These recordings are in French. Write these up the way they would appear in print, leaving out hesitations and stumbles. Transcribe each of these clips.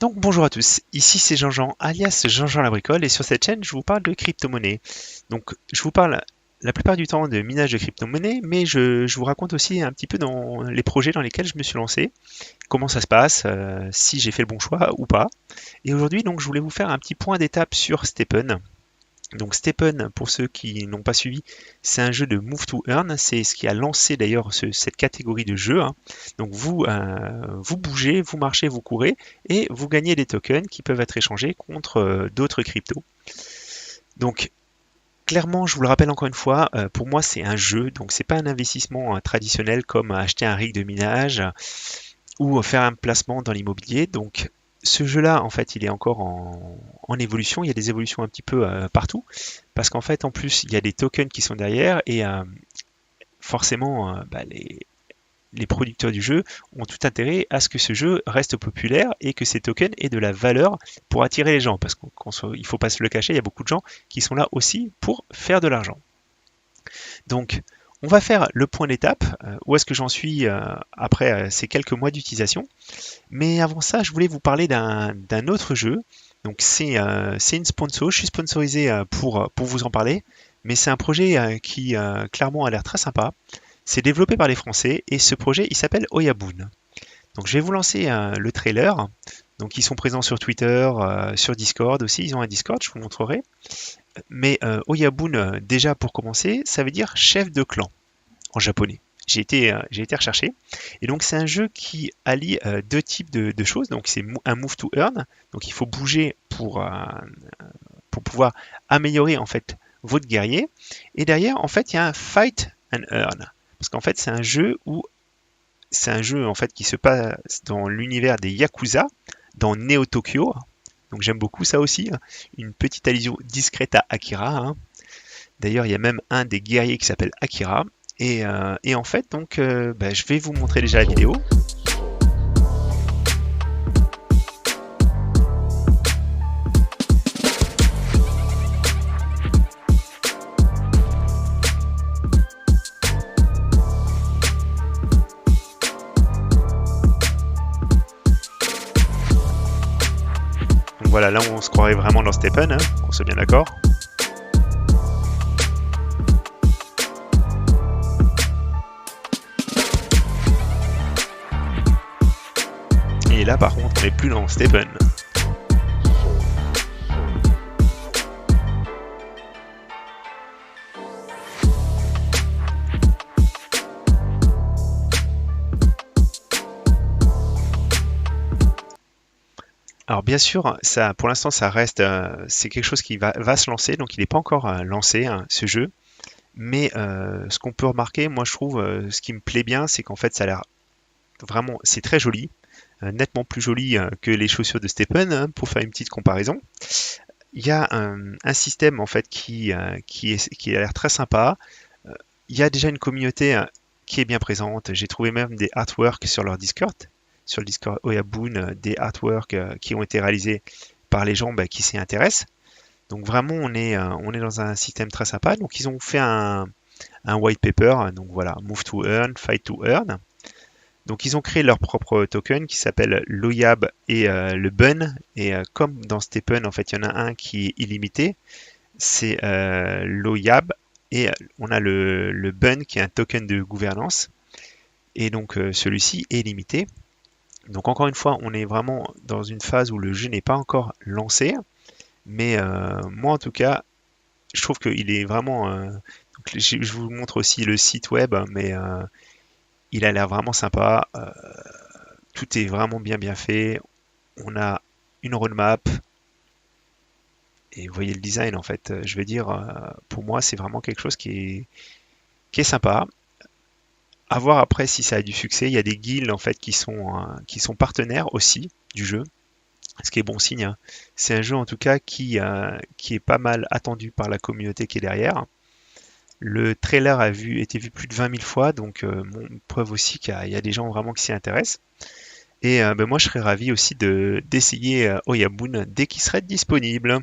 Donc bonjour à tous, ici c'est Jean-Jean alias Jean-Jean la bricole et sur cette chaîne je vous parle de crypto-monnaie. Donc je vous parle la plupart du temps de minage de crypto-monnaie, mais je vous raconte aussi un petit peu dans les projets dans lesquels je me suis lancé, comment ça se passe, si j'ai fait le bon choix ou pas. Et aujourd'hui donc je voulais vous faire un petit point d'étape sur Stephen. Donc Stephen, pour ceux qui n'ont pas suivi, c'est un jeu de Move to Earn, c'est ce qui a lancé d'ailleurs cette catégorie de jeu, hein. Donc vous bougez, vous marchez, vous courez et vous gagnez des tokens qui peuvent être échangés contre d'autres cryptos. Donc clairement, je vous le rappelle encore une fois, pour moi c'est un jeu, donc c'est pas un investissement traditionnel comme acheter un rig de minage ou faire un placement dans l'immobilier. Donc ce jeu-là, en fait, il est encore en évolution. Il y a des évolutions un petit peu partout. Parce qu'en fait, en plus, il y a des tokens qui sont derrière et forcément, les producteurs du jeu ont tout intérêt à ce que ce jeu reste populaire et que ces tokens aient de la valeur pour attirer les gens. Parce qu'il ne faut pas se le cacher, il y a beaucoup de gens qui sont là aussi pour faire de l'argent. Donc, on va faire le point d'étape, où est-ce que j'en suis après ces quelques mois d'utilisation. Mais avant ça, je voulais vous parler d'un autre jeu. Donc c'est une sponsor, je suis sponsorisé pour vous en parler, mais c'est un projet qui clairement a l'air très sympa. C'est développé par les Français et ce projet il s'appelle Oyaboon. Donc je vais vous lancer le trailer. Donc ils sont présents sur Twitter, sur Discord aussi, ils ont un Discord, je vous montrerai. Mais Oyaboon, déjà pour commencer, ça veut dire chef de clan en japonais. J'ai été rechercher. Et donc c'est un jeu qui allie deux types de choses. Donc c'est un move to earn. Donc il faut bouger pour pouvoir améliorer en fait votre guerrier. Et derrière, en fait, il y a un fight and earn. Parce qu'en fait, c'est un jeu en fait qui se passe dans l'univers des Yakuza, dans Neo Tokyo. Donc j'aime beaucoup ça aussi, hein. Une petite allusion discrète à Akira, hein. D'ailleurs, il y a même un des guerriers qui s'appelle Akira. Et en fait, donc, je vais vous montrer déjà la vidéo. Donc voilà, là on se croirait vraiment dans Stephen, hein, qu'on soit bien d'accord. Et là par contre, on n'est plus dans Stephen. Alors bien sûr, ça, pour l'instant, ça reste, c'est quelque chose qui va se lancer, donc il n'est pas encore lancé, hein, ce jeu. Mais ce qu'on peut remarquer, moi je trouve, ce qui me plaît bien, c'est qu'en fait, ça a l'air vraiment, c'est très joli, nettement plus joli que les chaussures de Stephen, hein, pour faire une petite comparaison. Il y a un système en fait qui a l'air très sympa. Il y a déjà une communauté qui est bien présente. J'ai trouvé même des artworks sur le Discord Oyaboon, des artworks qui ont été réalisés par les gens qui s'y intéressent. Donc vraiment, on est dans un système très sympa. Donc ils ont fait un white paper. Donc voilà, Move to Earn, Fight to Earn. Donc ils ont créé leur propre token qui s'appelle l'Oyab et le Bun. Et comme dans Stephen, en fait, il y en a un qui est illimité, c'est l'Oyab. Et on a le Bun qui est un token de gouvernance. Et donc celui-ci est limité. Donc encore une fois, on est vraiment dans une phase où le jeu n'est pas encore lancé. Mais moi en tout cas, je trouve qu'il est vraiment... donc, je vous montre aussi le site web, mais il a l'air vraiment sympa. Tout est vraiment bien fait. On a une roadmap. Et vous voyez le design en fait. Je veux dire, pour moi, c'est vraiment quelque chose qui est sympa. À voir après si ça a du succès. Il y a des guilds en fait qui sont partenaires aussi du jeu. Ce qui est bon signe, hein. C'est un jeu en tout cas qui est pas mal attendu par la communauté qui est derrière. Le trailer été vu plus de 20 000 fois, donc preuve aussi qu'il y a des gens vraiment qui s'y intéressent. Et moi, je serais ravi aussi d'essayer Oyaboon dès qu'il serait disponible.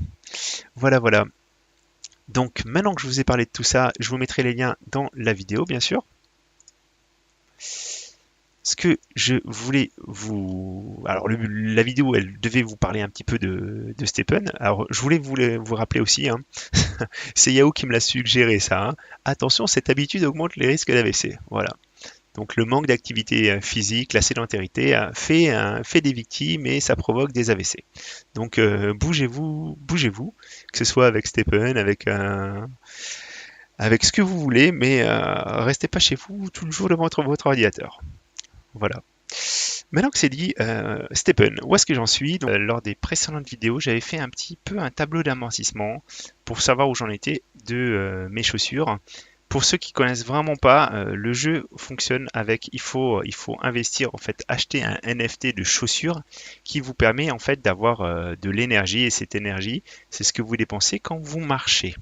Voilà, voilà. Donc maintenant que je vous ai parlé de tout ça, je vous mettrai les liens dans la vidéo, bien sûr. ce que je voulais vous... Alors, la vidéo, elle devait vous parler un petit peu de Stephen. Alors, je voulais vous rappeler aussi, hein, c'est Yahoo qui me l'a suggéré ça, hein. Attention, cette habitude augmente les risques d'AVC. Voilà. Donc, le manque d'activité physique, la sédentarité, fait des victimes et ça provoque des AVC. Donc, bougez-vous, bougez-vous, que ce soit avec Stephen, avec ce que vous voulez, mais restez pas chez vous toujours devant votre ordinateur. Voilà. Maintenant que c'est dit, Stephen, où est-ce que j'en suis? Donc, lors des précédentes vidéos, j'avais fait un petit peu un tableau d'amortissement pour savoir où j'en étais de mes chaussures. Pour ceux qui connaissent vraiment pas, le jeu fonctionne avec, il faut investir, en fait, acheter un NFT de chaussures qui vous permet en fait d'avoir de l'énergie, et cette énergie, c'est ce que vous dépensez quand vous marchez.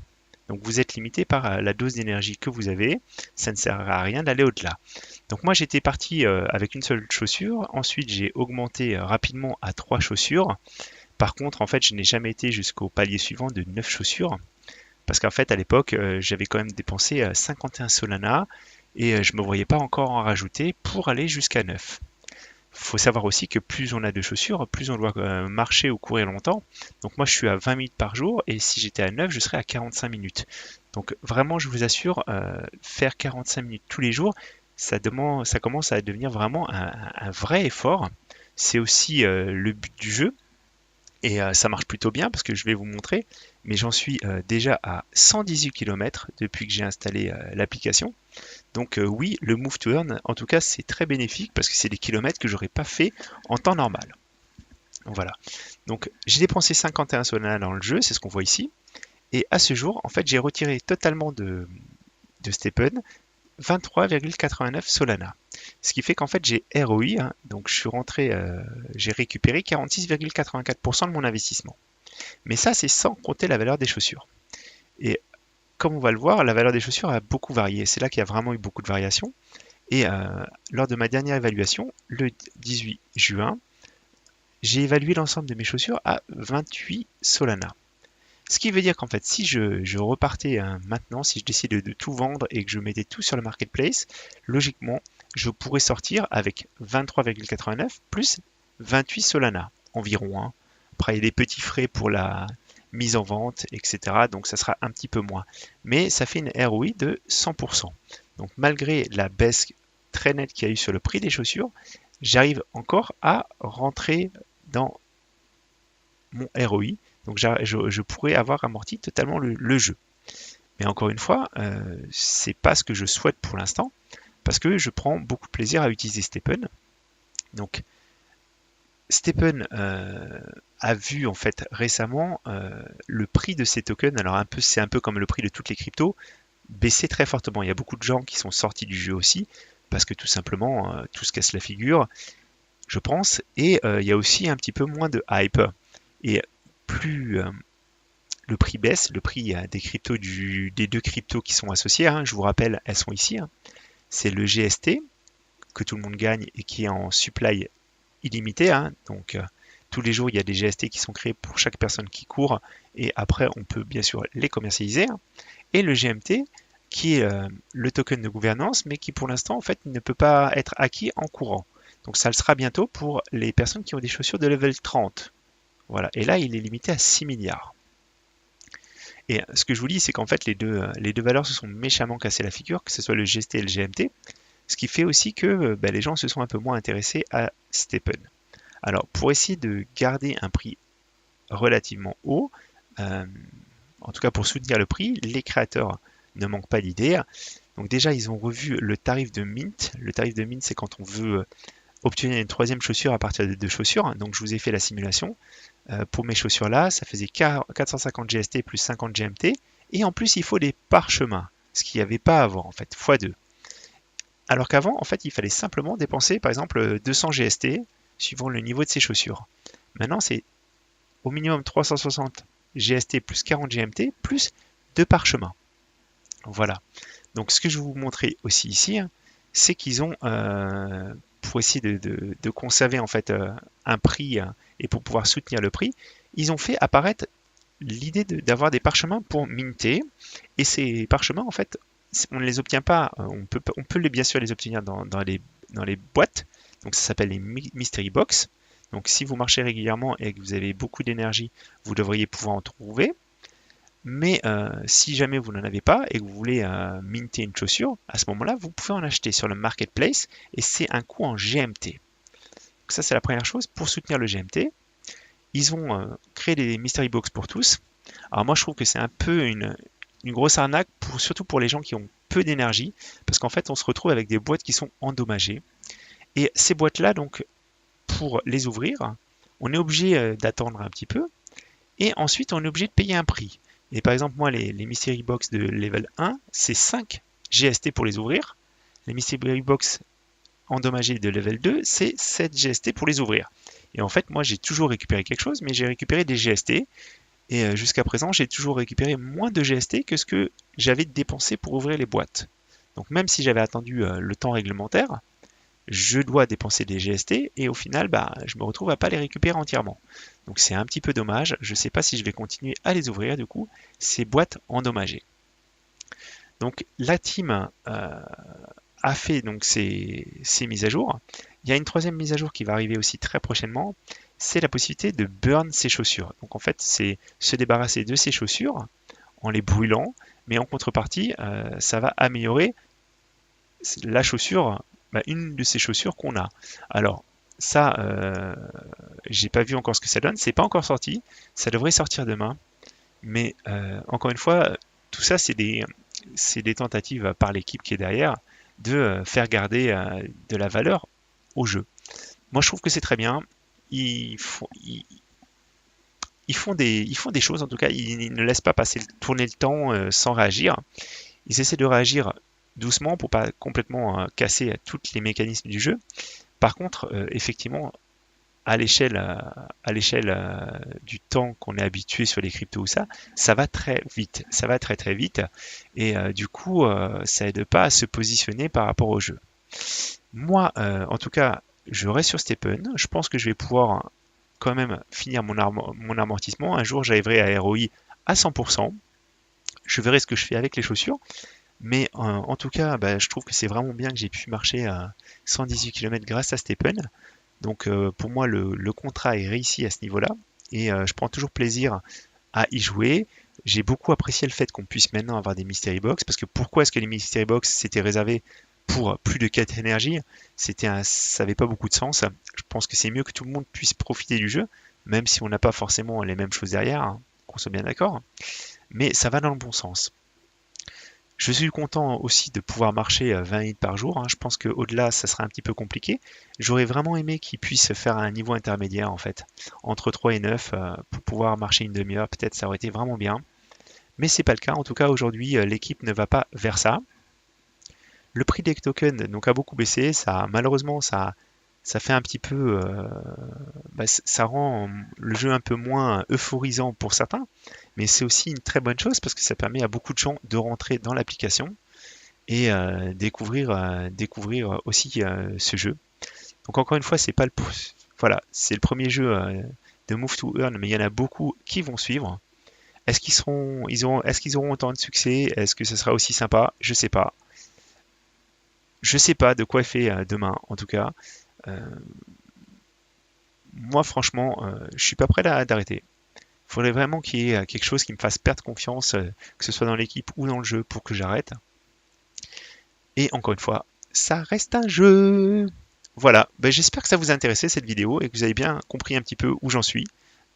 Donc vous êtes limité par la dose d'énergie que vous avez, ça ne sert à rien d'aller au-delà. Donc moi j'étais parti avec une seule chaussure, ensuite j'ai augmenté rapidement à 3 chaussures. Par contre en fait je n'ai jamais été jusqu'au palier suivant de 9 chaussures, parce qu'en fait à l'époque j'avais quand même dépensé 51 Solana et je ne me voyais pas encore en rajouter pour aller jusqu'à 9. Il faut savoir aussi que plus on a de chaussures, plus on doit marcher ou courir longtemps. Donc moi je suis à 20 minutes par jour et si j'étais à 9, je serais à 45 minutes. Donc vraiment je vous assure, faire 45 minutes tous les jours, ça commence à devenir vraiment un vrai effort. C'est aussi le but du jeu. Et ça marche plutôt bien parce que je vais vous montrer, mais j'en suis déjà à 118 km depuis que j'ai installé l'application. Donc oui, le Move to Earn, en tout cas, c'est très bénéfique parce que c'est des kilomètres que j'aurais pas fait en temps normal. Voilà. Donc j'ai dépensé 51 Solana dans le jeu, c'est ce qu'on voit ici. Et à ce jour, en fait, j'ai retiré totalement de Stephen 23,89 Solana. Ce qui fait qu'en fait j'ai ROI, hein, donc je suis rentré, j'ai récupéré 46,84% de mon investissement. Mais ça c'est sans compter la valeur des chaussures. Et comme on va le voir, la valeur des chaussures a beaucoup varié. C'est là qu'il y a vraiment eu beaucoup de variations. Et lors de ma dernière évaluation, le 18 juin, j'ai évalué l'ensemble de mes chaussures à 28 Solana. Ce qui veut dire qu'en fait, si je repartais maintenant, si je décidais de tout vendre et que je mettais tout sur le marketplace, logiquement, je pourrais sortir avec 23,89 plus 28 Solana environ, hein. Après, il y a des petits frais pour la mise en vente, etc. Donc, ça sera un petit peu moins. Mais ça fait une ROI de 100%. Donc, malgré la baisse très nette qu'il y a eu sur le prix des chaussures, j'arrive encore à rentrer dans mon ROI. Donc je pourrais avoir amorti totalement le jeu. Mais encore une fois, c'est pas ce que je souhaite pour l'instant, parce que je prends beaucoup de plaisir à utiliser Stephen. Donc Stephen a vu en fait récemment le prix de ces tokens, alors c'est un peu comme le prix de toutes les cryptos, baisser très fortement. Il y a beaucoup de gens qui sont sortis du jeu aussi, parce que tout simplement tout se casse la figure, je pense, et il y a aussi un petit peu moins de hype. Et plus le prix baisse, le prix des cryptos des deux cryptos qui sont associés, hein, je vous rappelle, elles sont ici, hein. C'est le GST que tout le monde gagne et qui est en supply illimité, hein. Donc tous les jours il y a des GST qui sont créés pour chaque personne qui court et après on peut bien sûr les commercialiser, hein. Et le GMT qui est le token de gouvernance mais qui pour l'instant en fait ne peut pas être acquis en courant. Donc ça le sera bientôt pour les personnes qui ont des chaussures de level 30. Voilà, et là il est limité à 6 milliards. Et ce que je vous dis, c'est qu'en fait, les deux valeurs se sont méchamment cassées la figure, que ce soit le GST et le GMT, ce qui fait aussi que les gens se sont un peu moins intéressés à Stephen. Alors, pour essayer de garder un prix relativement haut, en tout cas pour soutenir le prix, les créateurs ne manquent pas d'idées. Donc déjà, ils ont revu le tarif de mint. Le tarif de mint, c'est quand on veut obtenir une troisième chaussure à partir de deux chaussures. Donc je vous ai fait la simulation. Pour mes chaussures là, ça faisait 450 GST plus 50 GMT. Et en plus, il faut des parchemins, ce qu'il n'y avait pas avant, en fait, x2. Alors qu'avant, en fait, il fallait simplement dépenser, par exemple, 200 GST, suivant le niveau de ses chaussures. Maintenant, c'est au minimum 360 GST plus 40 GMT, plus 2 parchemins. Voilà. Donc, ce que je vais vous montrer aussi ici, hein, c'est qu'ils ont, pour essayer de conserver en fait un prix et pour pouvoir soutenir le prix, ils ont fait apparaître l'idée d'avoir des parchemins pour minter. Et ces parchemins, en fait, on ne les obtient pas. On peut bien sûr les obtenir dans les boîtes, Donc ça s'appelle les Mystery Box. Donc si vous marchez régulièrement et que vous avez beaucoup d'énergie, vous devriez pouvoir en trouver. Mais si jamais vous n'en avez pas et que vous voulez minter une chaussure, à ce moment-là, vous pouvez en acheter sur le marketplace et c'est un coût en GMT. Donc ça, c'est la première chose. Pour soutenir le GMT, ils ont créé des Mystery Box pour tous. Alors moi, je trouve que c'est un peu une grosse arnaque, surtout pour les gens qui ont peu d'énergie, parce qu'en fait, on se retrouve avec des boîtes qui sont endommagées. Et ces boîtes-là, donc, pour les ouvrir, on est obligé d'attendre un petit peu, et ensuite, on est obligé de payer un prix. Et par exemple, moi, les Mystery Box de level 1, c'est 5 GST pour les ouvrir. Les Mystery Box endommagés de level 2, c'est 7 GST pour les ouvrir. Et en fait, moi, j'ai toujours récupéré quelque chose, mais j'ai récupéré des GST. Et jusqu'à présent, j'ai toujours récupéré moins de GST que ce que j'avais dépensé pour ouvrir les boîtes. Donc même si j'avais attendu le temps réglementaire, je dois dépenser des GST et au final, je me retrouve à pas les récupérer entièrement. Donc c'est un petit peu dommage. Je ne sais pas si je vais continuer à les ouvrir du coup, ces boîtes endommagées. Donc la team a fait donc ces mises à jour. Il y a une troisième mise à jour qui va arriver aussi très prochainement, c'est la possibilité de burn ses chaussures. Donc en fait, c'est se débarrasser de ses chaussures en les brûlant, mais en contrepartie, ça va améliorer la chaussure, une de ces chaussures qu'on a. Alors ça, j'ai pas vu encore ce que ça donne, c'est pas encore sorti, ça devrait sortir demain, mais encore une fois, tout ça c'est des tentatives par l'équipe qui est derrière de faire garder de la valeur au jeu. Moi je trouve que c'est très bien. Ils font, ils font des choses, en tout cas, ils ne laissent pas tourner le temps sans réagir. Ils essaient de réagir doucement pour pas complètement casser tous les mécanismes du jeu. Par contre, effectivement, à l'échelle du temps qu'on est habitué sur les cryptos ou ça va très vite. Ça va très très vite. Et du coup, ça aide pas à se positionner par rapport au jeu. Moi, en tout cas, je reste sur Stephen. Je pense que je vais pouvoir quand même finir mon amortissement. Un jour, j'arriverai à ROI à 100%. Je verrai ce que je fais avec les chaussures. Mais en tout cas, je trouve que c'est vraiment bien que j'ai pu marcher à 118 km grâce à Stephen. Donc pour moi, le contrat est réussi à ce niveau-là. Et je prends toujours plaisir à y jouer. J'ai beaucoup apprécié le fait qu'on puisse maintenant avoir des Mystery Box. Parce que pourquoi est-ce que les Mystery Box s'étaient réservés pour plus de 4 énergies? Ça n'avait pas beaucoup de sens. Je pense que c'est mieux que tout le monde puisse profiter du jeu, même si on n'a pas forcément les mêmes choses derrière, hein, qu'on soit bien d'accord. Mais ça va dans le bon sens. Je suis content aussi de pouvoir marcher 20 minutes par jour, hein. Je pense qu'au-delà, ça sera un petit peu compliqué. J'aurais vraiment aimé qu'ils puissent faire un niveau intermédiaire, en fait, entre 3 et 9, pour pouvoir marcher une demi-heure. Peut-être ça aurait été vraiment bien. Mais c'est pas le cas. En tout cas, aujourd'hui, l'équipe ne va pas vers ça. Le prix des tokens donc, a beaucoup baissé. Malheureusement, ça fait un petit peu, ça rend le jeu un peu moins euphorisant pour certains, mais c'est aussi une très bonne chose parce que ça permet à beaucoup de gens de rentrer dans l'application et découvrir aussi ce jeu. Donc encore une fois, c'est pas voilà, c'est le premier jeu de Move to Earn, mais il y en a beaucoup qui vont suivre. Est-ce qu'ils auront autant de succès? Est-ce que ce sera aussi sympa? Je sais pas. Je sais pas de quoi est fait demain, en tout cas. Euh, Moi, franchement, je suis pas prêt d'arrêter. Il faudrait vraiment qu'il y ait quelque chose qui me fasse perdre confiance, que ce soit dans l'équipe ou dans le jeu, pour que j'arrête. Et encore une fois, ça reste un jeu. Voilà, j'espère que ça vous a intéressé cette vidéo et que vous avez bien compris un petit peu où j'en suis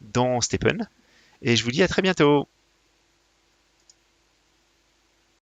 dans Stephen. Et je vous dis à très bientôt.